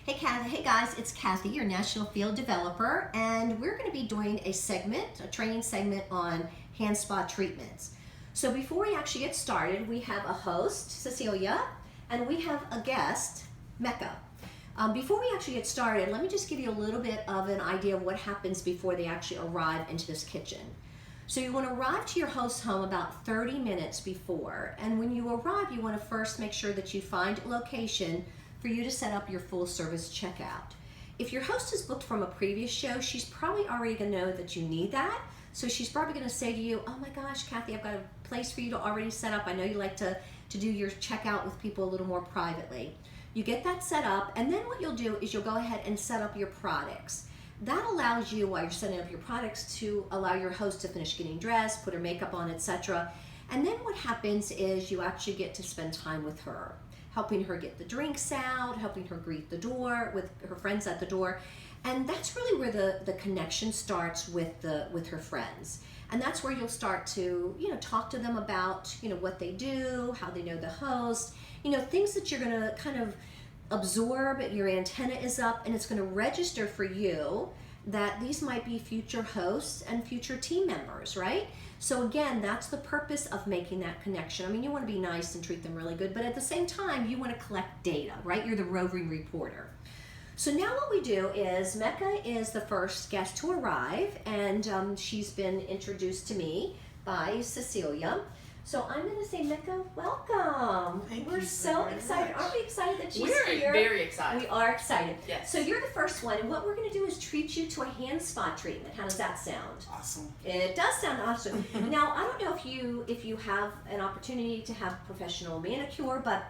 Hey guys, it's Kathy, your National Field Developer, and we're going to be doing a training segment on hand spa treatments. So before we actually get started, we have a host, Cecilia, and we have a guest, Mecca. Before we actually get started, let me just give you a little bit of an idea of what happens before they actually arrive into this kitchen. So you want to arrive to your host's home about 30 minutes before, and when you arrive, you want to first make sure that you find a location for you to set up your full service checkout. If your host is booked from a previous show, she's probably already going to know that you need that. So she's probably going to say to you, oh my gosh, Kathy, I've got a place for you to already set up. I know you like to do your checkout with people a little more privately. You get that set up, and then what you'll do is you'll go ahead and set up your products. That allows you, while you're setting up your products, to allow your host to finish getting dressed, put her makeup on, etc. And then what happens is you actually get to spend time with her, helping her get the drinks out, helping her greet the door with her friends at the door. And that's really where the connection starts with her friends. And that's where you'll start to, talk to them about, what they do, how they know the host, things that you're gonna kind of absorb. Your antenna is up, and it's gonna register for you that these might be future hosts and future team members, right? So again, that's the purpose of making that connection. I mean, you want to be nice and treat them really good, but at the same time, you want to collect data, right? You're the roving reporter. So now what we do is Mecca is the first guest to arrive, and she's been introduced to me by Cecilia. So I'm going to say, Mecca, welcome. We're so excited. Aren't we excited that she's here? We're very excited. We are excited. Yes. So you're the first one, and what we're going to do is treat you to a hand spa treatment. How does that sound? Awesome. It does sound awesome. Now, I don't know if you have an opportunity to have professional manicure, but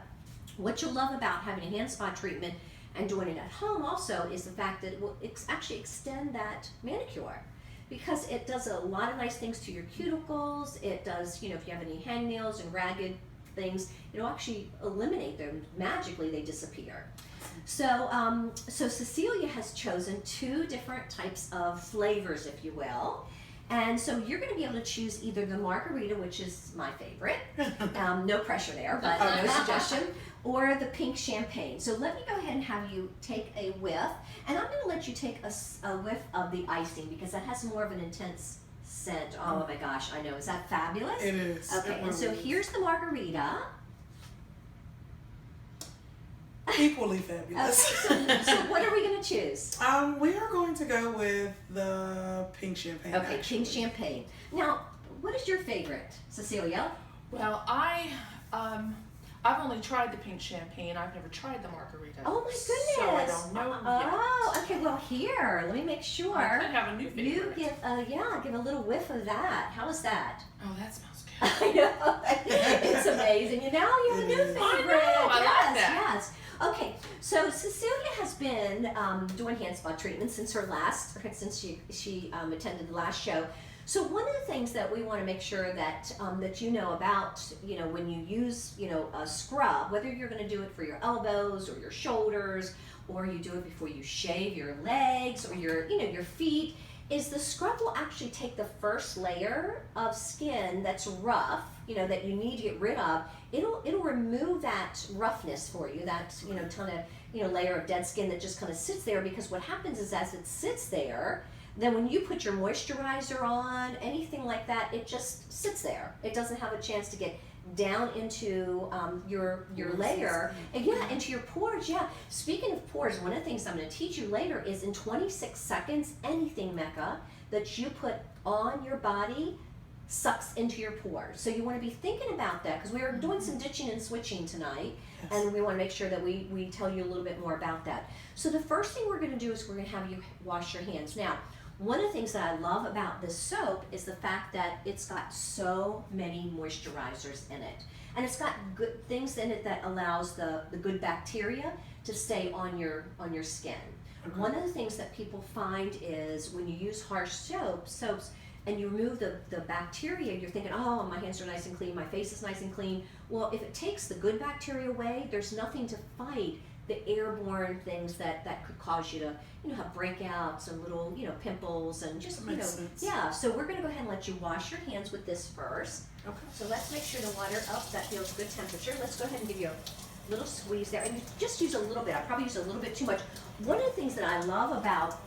what you'll love about having a hand spa treatment and doing it at home also is the fact that it will actually extend that manicure, because it does a lot of nice things to your cuticles. It does, if you have any hangnails and ragged things, it'll actually eliminate them. Magically, they disappear. So, so Cecilia has chosen two different types of flavors, if you will. And so you're going to be able to choose either the margarita, which is my favorite, no pressure there, but no suggestion, or the pink champagne. So let me go ahead and have you take a whiff, and I'm going to let you take a whiff of the icing because that has more of an intense scent. Oh my gosh, I know. Is that fabulous? It is. Okay, and so here's the margarita. Equally fabulous. Okay, so what are we going to choose? We are going to go with the pink champagne. Okay, actually. pink champagne. Now, what is your favorite, Cecilia? Well, I've only tried the pink champagne. I've never tried the margarita. Oh my goodness! So I don't know Oh, okay. Well, here, let me make sure. I could have a new favorite. You give a little whiff of that. How is that? Oh, that smells good. I know. It's amazing. And now you have a new favorite. I know. I like that. Yes. Okay. So Cecilia has been doing hand spa treatment since she attended the last show. So one of the things that we want to make sure that that you know about, when you use, a scrub, whether you're going to do it for your elbows or your shoulders, or you do it before you shave your legs or your feet, is the scrub will actually take the first layer of skin that's rough, that you need to get rid of. It'll remove that roughness for you, that ton of layer of dead skin that just kind of sits there, because what happens is as it sits there, then when you put your moisturizer on, anything like that, it just sits there. It doesn't have a chance to get down into your layer, and into your pores. Yeah. Speaking of pores, one of the things I'm going to teach you later is in 26 seconds, anything, Mecca, that you put on your body sucks into your pores. So you want to be thinking about that, because we are doing some ditching and switching tonight, and we want to make sure that we tell you a little bit more about that. So the first thing we're going to do is we're going to have you wash your hands. Now, one of the things that I love about this soap is the fact that it's got so many moisturizers in it. And it's got good things in it that allows the good bacteria to stay on your skin. Okay. One of the things that people find is when you use harsh soaps, and you remove the bacteria, you're thinking, oh, my hands are nice and clean, my face is nice and clean. Well, if it takes the good bacteria away, there's nothing to fight the airborne things that could cause you to, have breakouts and little, pimples and just, yeah. So we're going to go ahead and let you wash your hands with this first. Okay. So let's make sure the water up. That feels good temperature. Let's go ahead and give you little squeeze there, and you just use a little bit. I probably use a little bit too much. One of the things that I love about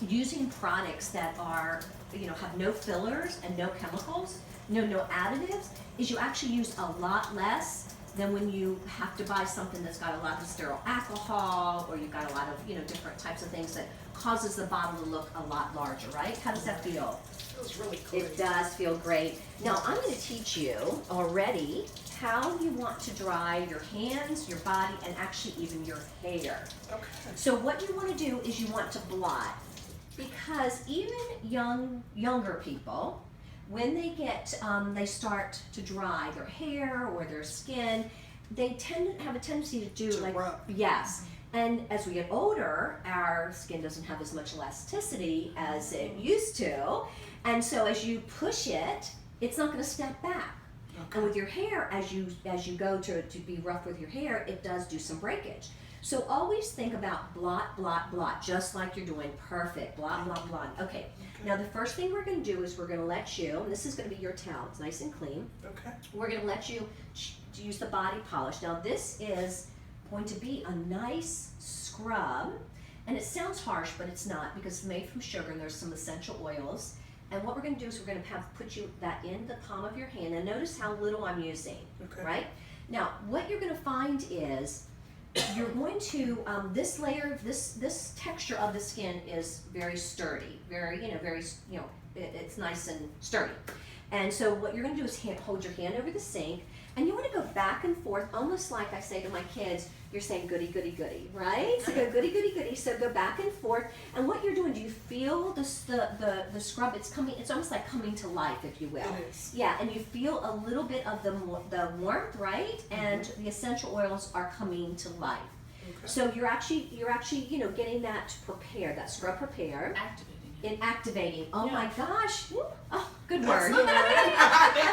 using products that are, have no fillers and no chemicals, no additives, is you actually use a lot less than when you have to buy something that's got a lot of sterile alcohol, or you've got a lot of, different types of things that causes the bottle to look a lot larger, right? How does that feel? Feels really great. It does feel great. Now I'm going to teach you already how you want to dry your hands, your body, and actually even your hair. Okay. So what you want to do is you want to blot, because even younger people, when they they start to dry their hair or their skin, they tend to have a tendency to do To rub. yes. And as we get older, our skin doesn't have as much elasticity as it used to, and so as you push it, it's not going to step back. Okay. And with your hair, as you go to be rough with your hair, it does do some breakage. So always think about blot, blot, blot, just like you're doing. Perfect. Blot, blot, blot. Okay. Now the first thing we're going to do is we're going to let you, and this is going to be your towel, it's nice and clean. Okay. We're going to let you use the body polish. Now this is going to be a nice scrub, and it sounds harsh, but it's not, because it's made from sugar and there's some essential oils. And what we're going to do is we're going to put that in the palm of your hand, and notice how little I'm using. Okay. Right? Now what you're going to find is you're going to this layer, this texture of the skin is very sturdy, very it's nice and sturdy. And so what you're going to do is hold your hand over the sink, and you want to go back and forth, almost like I say to my kids, you're saying goody, goody, goody, right? So go goody, goody, goody. So go back and forth. And what you're doing, do you feel the scrub? It's almost like coming to life, if you will. It is. Yeah, and you feel a little bit of the warmth, right? And the essential oils are coming to life. Okay. So you're actually getting that prepared, that scrub prepared. Activating. Oh Yeah. my gosh. Woo. Oh, good That's word. Big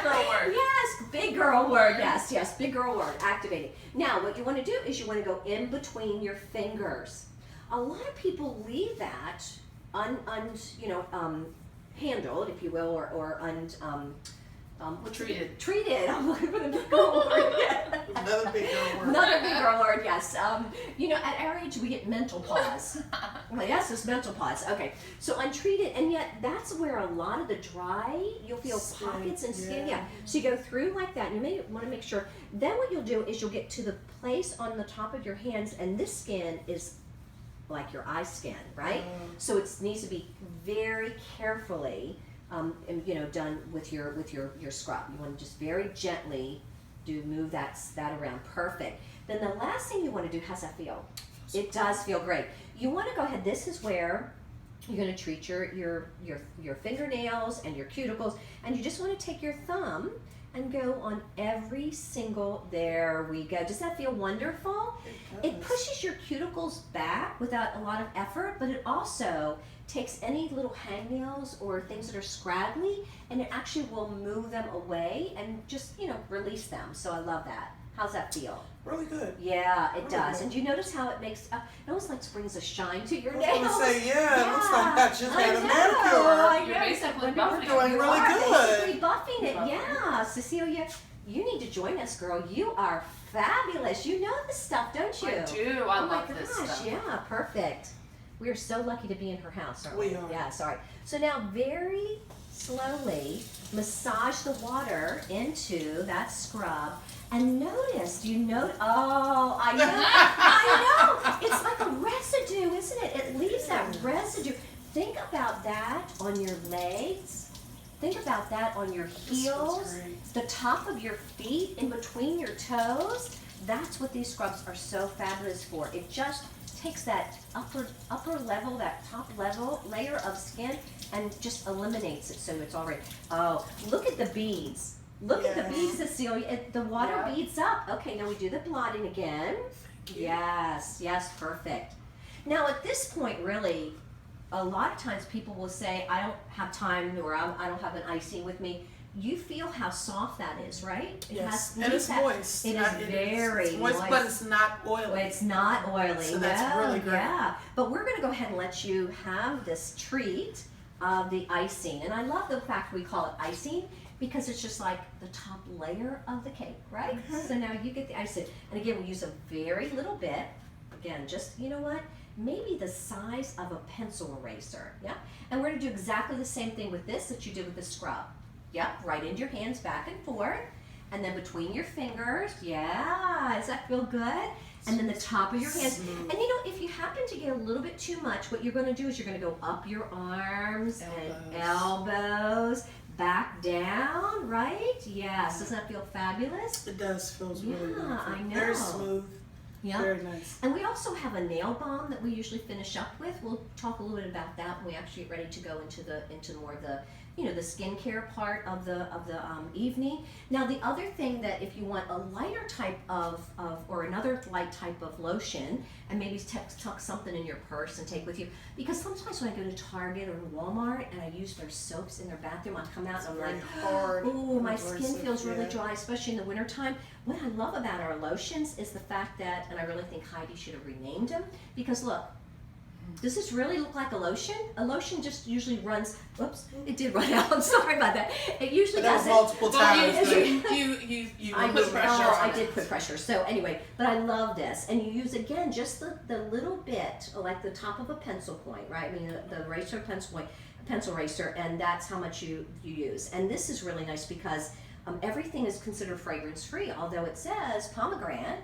girl word. Yes, big girl word. Yes, big girl word. Activating. Now, what you want to do is you want to go in between your fingers. A lot of people leave that handled, if you will, or Treated. Treated. I'm looking for the big girl word. Another big girl word. Another big girl word, yes. At our age, we get mental pause. Well, yes, it's mental pause. Okay, so untreated, and yet that's where a lot of the dry, you'll feel Skin, pockets and skin, yeah. yeah. So you go through like that, and you may want to make sure. Then what you'll do is you'll get to the place on the top of your hands, and this skin is like your eye skin, right? So it needs to be very carefully, done with your scrub. You want to just very gently move that around. Perfect. Then the last thing you want to do, how's that feel? It does feel great. You want to go ahead. This is where you're going to treat your fingernails and your cuticles, and you just want to take your thumb and go on every single. There we go. Does that feel wonderful? It pushes your cuticles back without a lot of effort, but it also takes any little hangnails or things that are scraggly, and it actually will move them away and just release them. So I love that. How's that feel? Really good. Yeah, it Really does. good. And do you notice how it makes it almost like brings a shine to your I was nails? gonna say, yeah, it looks like I just had a I manicure. You're know. basically Wonder buffing what it. Doing you really are good. basically buffing it. Buffing. Yeah, Cecilia, you need to join us, girl. You are fabulous. You know this stuff, don't you? I do. I Oh my love this gosh, stuff. yeah, perfect. We are so lucky to be in her house, aren't we? We are. Yeah, sorry. So now very slowly massage the water into that scrub. And notice, do you notice? Oh, I know. It's like a residue, isn't it? It leaves that residue. Think about that on your legs. Think about that on your heels, great. the top of your feet, in between your toes. That's what these scrubs are so fabulous for. It just takes that upper level, that top level layer of skin, and just eliminates it, so it's already. Oh, look at the beads. Look at the Yes. beads, Cecilia. The water Yeah. beads up. Okay, now we do the blotting again. Yes, perfect. Now at this point, really, a lot of times people will say, I don't have time, or I don't have an icing with me. You feel how soft that is, right? It Yes, has and it's that- moist. It is very it's moist, but it's not oily. Well, it's not oily. So that's no, really great. Yeah, but we're going to go ahead and let you have this treat of the icing. And I love the fact we call it icing, because it's just like the top layer of the cake, right? Okay. So now you get the icing. And again, we use a very little bit. Again, just, you know what? Maybe the size of a pencil eraser, yeah? And we're gonna do exactly the same thing with this that you did with the scrub. Yep, right into your hands back and forth. And then between your fingers, yeah, does that feel good? And then the top of your hands. Smooth. And you know, if you happen to get a little bit too much, what you're gonna do is you're gonna go up your arms and elbows, back down, right? Yes, doesn't that feel fabulous? It does. Feels really good. Yeah, I know. Very smooth. Yeah. Very nice. And we also have a nail balm that we usually finish up with. We'll talk a little bit about that when we actually get ready to go into more of the, you know, the skincare part of the evening. Now the other thing that if you want a lighter type of or another light type of lotion, and maybe tuck something in your purse and take with you, because sometimes when I go to Target or Walmart and I use their soaps in their bathroom, I come out and I'm Very like, hard. oh, my Very skin soft, feels really yeah. dry, especially in the wintertime. What I love about our lotions is the fact that, and I really think Heidi should have renamed them, because look, does this really look like a lotion? A lotion just usually runs, whoops, it did run out, I'm sorry about that. It usually But that was doesn't. multiple times. You I put did, pressure on I it. did put pressure. So anyway, but I love this. And you use, again, just the little bit, like the top of a pencil point, right? I mean, the eraser pencil eraser, and that's how much you use. And this is really nice because everything is considered fragrance-free, although it says pomegranate.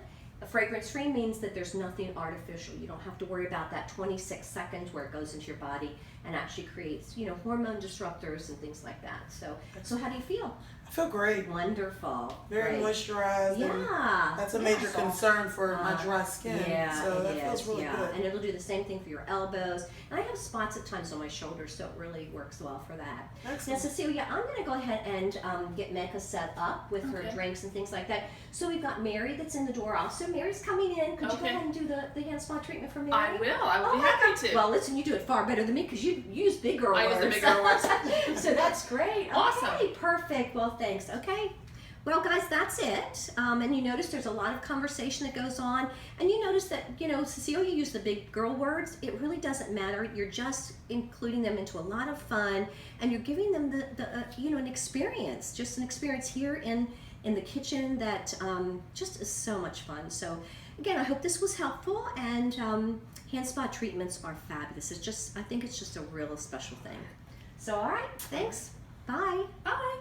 Fragrance-free means that there's nothing artificial. You don't have to worry about that 26 seconds where it goes into your body and actually creates, you know, hormone disruptors and things like that. So how do you feel? I feel great. Wonderful. Very Great. moisturized. And Yeah. that's a yeah. major concern for my dry skin. Yeah, so that it feels is, really yeah. good. And it'll do the same thing for your elbows. And I have spots at times on my shoulders, so it really works well for that. Now, Excellent. Cecilia, I'm going to go ahead and get Mecca set up with her Okay. drinks and things like that. So we've got Mary that's in the door also. Mary's coming in. Could you go Okay. ahead and do the hand spa treatment for Mary? I will. I will Oh be my happy to. Well, listen, you do it far better than me because you use big girl I use words. the big girl words. So that's great. Awesome. Okay, perfect. Well, thanks. Okay. Well, guys, that's it. And you notice there's a lot of conversation that goes on. And you notice that, you know, Cecilia used the big girl words. It really doesn't matter. You're just including them into a lot of fun. And you're giving them you know, an experience. Just an experience here in the kitchen that just is so much fun. So, again, I hope this was helpful. And hand spa treatments are fabulous. It's just, I think it's just a real special thing. So, all right. Thanks. Bye. Bye.